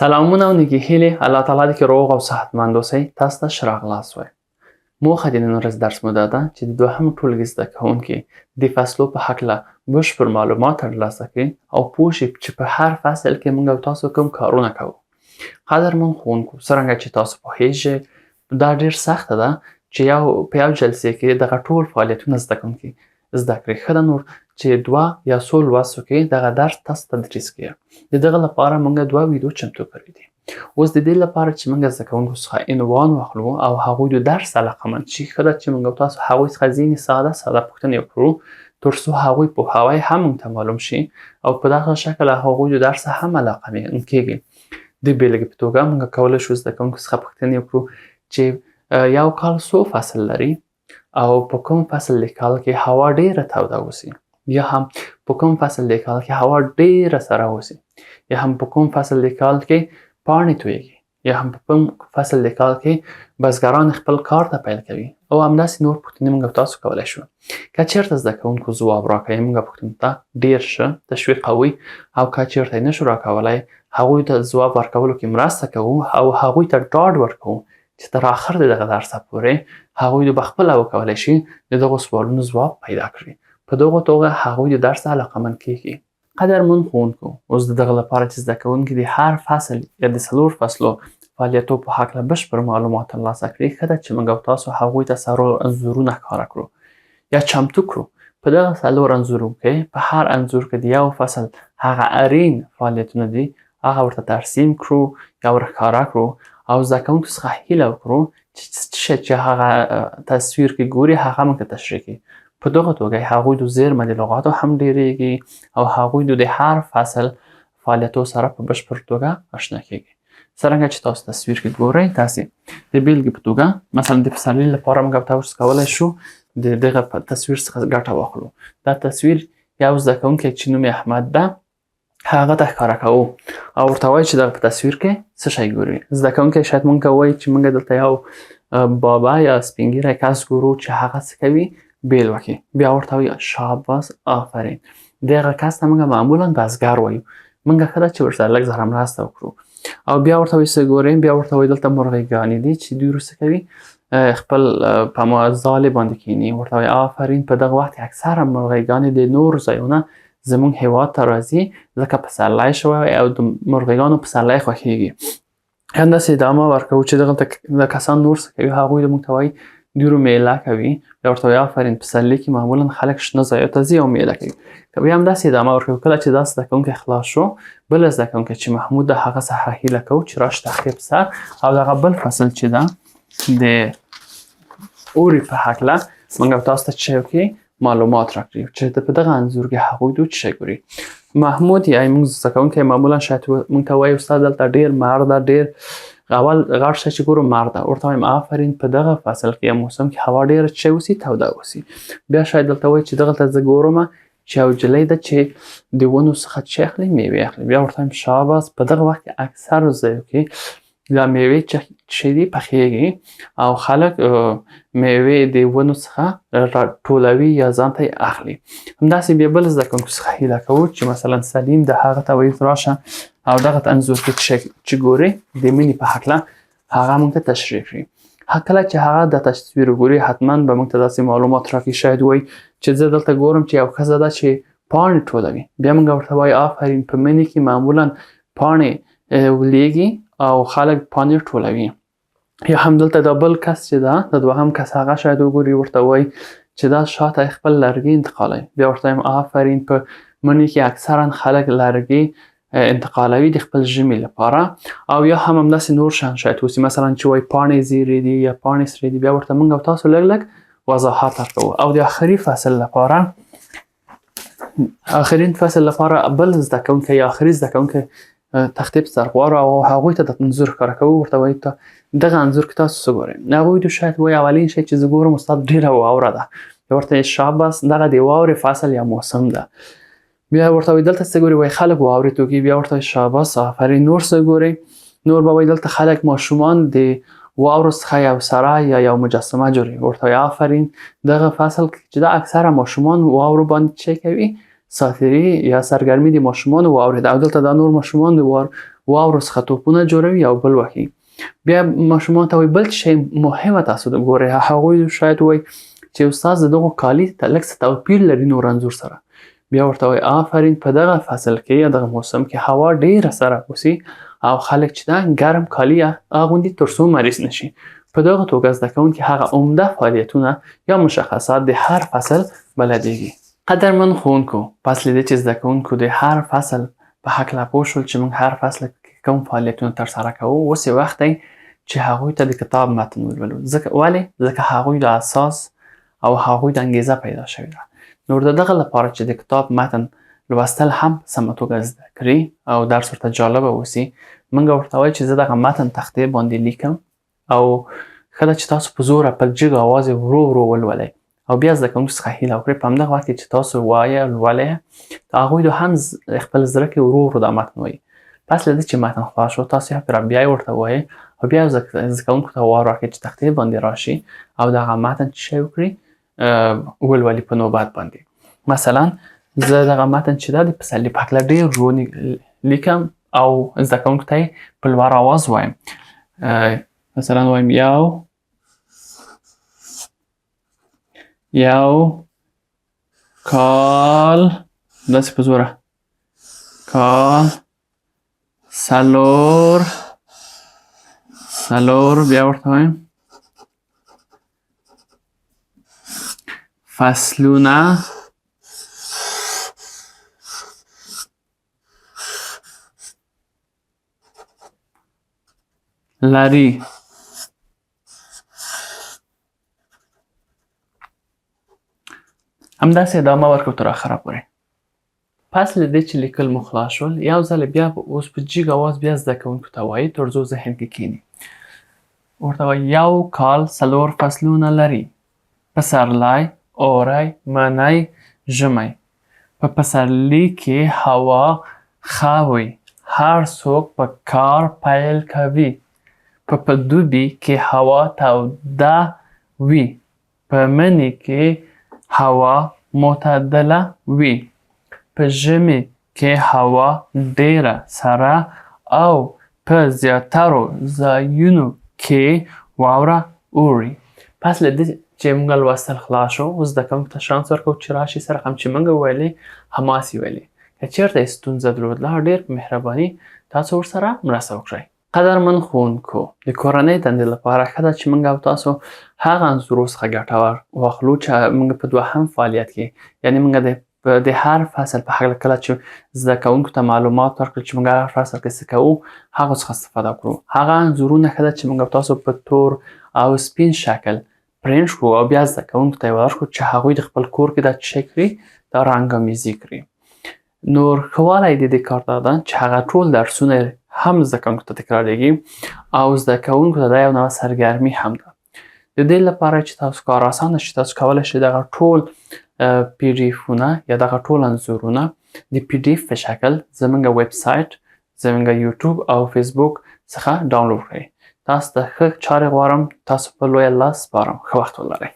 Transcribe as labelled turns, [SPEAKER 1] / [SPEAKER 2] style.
[SPEAKER 1] سلامونه او نیکې هیلې الله تعالی دې کې روغ او صحتمند اوسئ. تاسو ته ښه راغلاست وایم. موخه د نن ورځ درس مو دا ده چې د دوهم ټولګي زده کوونکي د فصلو په هکله بشپړ معلومات ترلاسه کړي او پوه شي چې په هر فصل کې موږ او تاسو کوم کارونه کوو. قدرمن ښوونکو، څرنګه چې تاسو پوهیږئ دا ډېر سخته ده چې په یو جلسې کې دغه ټول فعالیتونه زده کوونکي زده کړي. ښه ده نور چې 2 یا څو لوستو کې دغه درس تاسو تدریس کړي. د دغه لپاره موږ 2 ویډیو چمتو کړي دي. اوس د دې لپاره چې موږ زده کوونکو څخه عنوان واخلو او هغوی د درس علاقمند شي، ښه ده چې موږ او تاسو هغوی څخه ځینې ساده پوښتنې وکړو تر څو هغوی پوهاوی هم موږ ته معلوم شي او په دغه شکل هغوی د درس هم علاقمند کېږي. د بېلګې په توګه موږ کولی شو زده کوونکو څخه پوښتنې وکړو چې یو کال څو فصل لري او په کوم فصل د کال کې هوا ډېره توده اوسي، یا هم په کوم فصل د کال کې هوا ډېره سړه اوسي، یا هم په کوم فصل د کال کې پاڼې تویږي، یا هم په کوم فصل د کال کې بزګران خپل کار ته پیل کوي او همداسې نور پوښتنې موږ تاسو کولی شو. که چېرته زده کوونکو ځواب راکوي موږ پوښتنو ته ډېر ښه تشویقوي، او که چېرته یې نشو راکولی هغوی ته ځواب ورکولو کې مرسته کوو او هغوی ته ډاډ ورکوو چې تر آخر د دغه درسه پورې هغوی به خپله وکولی شي د دغو سوالونو ځواب پیدا کړي. په دغه توګه هغوی د درس علاقمند کېږي. قدرمن ښوونکو، اوس د دغه لپاره چې زده کوونکي د هر فصل یا د 4 فصلو فعالیتو په هکله بشپړ معلومات ترلاسه کړي، ښه ده چې موږ او تاسو هغوی ته 4 انځورونه ښکاره کړو یا چمتو کړو. په دغه 4 انځورو کې په هر انځور کې د یو فصل هغه اړین فعالیتونه دي هغه ورته ترسیم کړو یا ورښکاره کړو او زده کوونکو څخه هیله وکړو چې هغه تصویر کې ګوري هغه موږ ته تشریح کړي. په دغه توګه هغوی د زیرمه د لغاتو هم ډیریږي او هغوی د هر فصل فعالیتو سره په بشپړ توګه آشنا کیږي. څرنګه چې تاسو تصویر کې ګورئ، تاسې د بیلګې په توګه مثلا د پسرلي لپاره موږ تاسو کولی شو د دغه تصویر څخه ګټه واخلو. دا تصویر یو زده کوونکی چې نوم یې احمد ده هغه ته ښکاره کوو او ورته وایي چې دغه په تصویر کې څه شی ګوري. زده کوونکی شاید موږ ته وایي چې موږ دلته یو بابا یا سپین ږیری کس ګورو چې هغه څه کوي، بیل وکړي. بیا ورته وایي شاباس، آفرین. دغه کس ته موږ معمولا بزګر وایو. موږ ښه ده چې ورسره لږ زره مرسته وکړو او بیا ورته وایي څه ګورئ، بیا ورته وایي دلته مرغیګانې دي چې دوی څه کوي، خپل په ځالې باندې کیني. ورته وایي آفرین. په دغه وخت کې اکثره مرغیګانې د نورو ځایونه زموږ هیواد ته راځي ځکه پسرلی شوی او د مرغیګانو پسرلی خوښیږي. همداسې ادامه ورکوو چې دغلته د کسان نور څه کوي، هغوی د موږ ته وایي دوی رو میله کوي. بیا ورته وایي آفرین. پسرلي کې معمولا خلک شنه ځایو ته ځي او میله کوي. بیا همداسې ادامه ورکوو. کله چې دا زده کوونکی خلاص شو، بل زده کوونکی چې محمود ده هغه څخه هیله کوو چې راشه تختې په سر او دغه بل فصل چې ده د اوري په هکله موږ تاسو ته څه وکړي معلومات راکړي چې په دغه انځور کې هغوی دوی څه شی ګوري. محمود یا موږ زده کوونکی معمولا شاید موږ ته وایي استاد دلته ډېر مار ده، ډېر اول غټ شی چې ګورو مار ده. ورته وایم آفرین. په دغه فصل کې یا موسم کې هوا ډېره څه اوسي، توده اوسي. بیا شاید دلته وایي چې دغلته زه ګورم چې یو نجلۍ ده چې د ونو څخه څه اخلي، میوې اخلي. بیا ورته وایم شاباس. په دغه وخت کې اکثرو ځایو کې دا میوې چې دي پخیږي او خلک میوې د ونو څخه ټولوي یا ځان ته یې اخلي. همداسې بیا بل زده کوونکو څخه هیله کوو چې مثلا سلیم د هغه ته وایي راشه او دغه انځور کې چې ګوري د مینې په هکله هغه موږ ته تشریح کړي. کله چې هغه د تصویر ګوري حتما به موږ ته داسې معلومات راکړي. شاید وایي چې زه دلته ګورم چې یو ښځه ده چې پاڼې ټولوي. بیا موږ ورته وایي آفرین. په مني کې معمولا پاڼې ولیږي او خلک پاڼې ټولوي. یا هم دلته دا بل کس چې ده د دوهم کس هغه شاید وګوري ورته وایي چې دا شاته خپل لرګي انتقالوي. بیا ورته وایم آفرین. په مني کې اکثرا خلک لرګي انتقالوي د خپل ژمي لپاره او یا هم همداسې نور شیان شاید اوسي، مثلا چې وایي پاڼې زیرې دي یا پاڼې سرې دي. بیا ورته موږ او تاسو لږ وضاحت ورکوو. او د آخرین فصل لپاره بل زده کوونکی یا آخري زده کوونکی تختې په سر غواړو او هغوی ته د انځور ښکاره کوو. ورته وایي دغه انځور کې تاسو څه ګورئ. هغوی دوی شاید وایي اولین شی چې زه ګورم استاد ډېره واوره ده. بیا ورته وایي شاباس. دغه د واورې فصل یا موسم ده. بیا ورته وایي دلته څه ګوري، وایي خلک واورې توږي. بیا ورته وایي شاباس، آفرین. نور څه ګورئ؟ نور به وایي دلته خلک ماشومان د واورو څخه یو سرای یا یو مجسمه جوړوي. ورته وایي آفرین. دغه فصل چې دا اکثره ماشومان واورو باندې څه کوي، ساتیري یا سرګرمي د ماشومانو واورېده او دلته دا نور ماشومان د واورو څخه توپونه جوړوي او بل وهي. بیا ماشومانو ته وایي بل شی مهمه تاسو ګورئ. هغوی شاید وایي چې استاد د دغو کالي لږ څه توپیر لري نور انځور سره. بیا ورته وایي آفرین په دغه فصل کې یا دغه موسم کې هوا ډیره سړه اوسي او خلک چې دا ګرم کالي اغوندي تر څو مریض نشي. په دغه توګه زده کوونکي هغه عمده فعالیتونه یا مشخصات د هر فصل بلدیږي. قدرمن ښوونکو، پس له دې چې زده کوونکو د هر فصل په هکله پوه شول چې موږ هر فصل کې کوم فعالیتونه ترسره کوو، اوس یې وخت دی چې هغوی ته د کتاب متن ولولو. ولې؟ ځکه هغوی د اساس او هغوی د انګیزه پیدا شوې ده. نور د دغه لپاره چې د کتاب متن لوستل هم سمه توګه زده کړي او درس ورته جالبه اوسي، موږ ورته وایو چې زه دغه متن تختې باندې لیکم او ښه ده چې تاسو په زوره په جګ اواز یې ورو ورو ولولئ او بیا زده کوونکو څخه هیله وکړئ په همدغه وخت کې چې تاسو وایئ لولئ هغوی هم خپل زړه کې ورو ورو دا متن وایي. پس له دې چې متن خلاص شو تاسو بیا یې ورته وایئ او بیا زده کوونکو ته وار ورکړئ چې تختې باندې راشي او دغه متن چې شی وکړي ولولي په نوبت باندې. مثلا زه دغه متن چې دا د پسرلي په هکله ډېر ورو لیکم او زده کوونکو ته یې په لوړ اواز وایم. مثلا وایم یو کال، داسې په زوره، کال څلور، بیا ورته وایم فصلونه لارې. همداسې ادامه ورکړو تر اخره پورې. پس له دې چې لیکل مو خلاص شول، یو ځل بیا اوس په جګ اواز بیا زده کوونکو ته وایي تر څو ذهن کې کښېني. ورته وایي یو کال 4 فصلونه لري: پسرلی، اوړی، منی، ژمی. په پسرلي کې هوا ښه وي، هر څوک په کار پیل کوي. په دوبي کې هوا توده وي، په مني کې هوا معتدله وي، په ژمي کې هوا ډیره سړه او په زیاترو ځایونو کې واوره اوري. پس له دې چې موږ لوستل خلاص شو، اوس زده کوونکو ته شانس ورکوو چې راشي سره هم چې موږ ویلې هماسې ویلې. که چېرته یې ستونزه درلودله ډېر په مهرباني تاسو ورسره مرسته وکړئ. قدرمن ښوونکو، د کورنۍ دندې لپاره ښه ده چې موږ او تاسو هغه انځورو څخه ګټه واخلو چې موږ په دوهم فعالیت کې، یعنې موږ د هر فصل په هکله کله چې زده کوونکو ته معلومات ورکړو چې موږ هر فصل کې څه کوو، هغو څخه استفاده وکړو. هغه انځورونه ښه ده چې موږ او تاسو په تور او سپین شکل پرینټ کړو او بیا زده کوونکو ته یې ورکړو چې هغوی د خپل کور کې دا څه شی کړي، دا رنګامیزي کړي. نور ښه والی د دې کار دا ده چې هغه ټول درسونه هم زده کوونکو ته تکراریږي او زده کوونکو ته دا یو نوع سرګرمي هم ده. د دې لپاره چې تاسو کار اسانه شي، تاسو کولی شئ دغه ټول پی ډي افونه یا دغه ټول انځورونه د پی ډي اف په شکل زموږ ویب سایټ، زموږ یوټیوب او فیسبوک څخه ډاونلوډ کړئ. تاسو ته ښه چارې غواړم. تاسو په لویه لاس سپارم. ښه وخت ولرئ.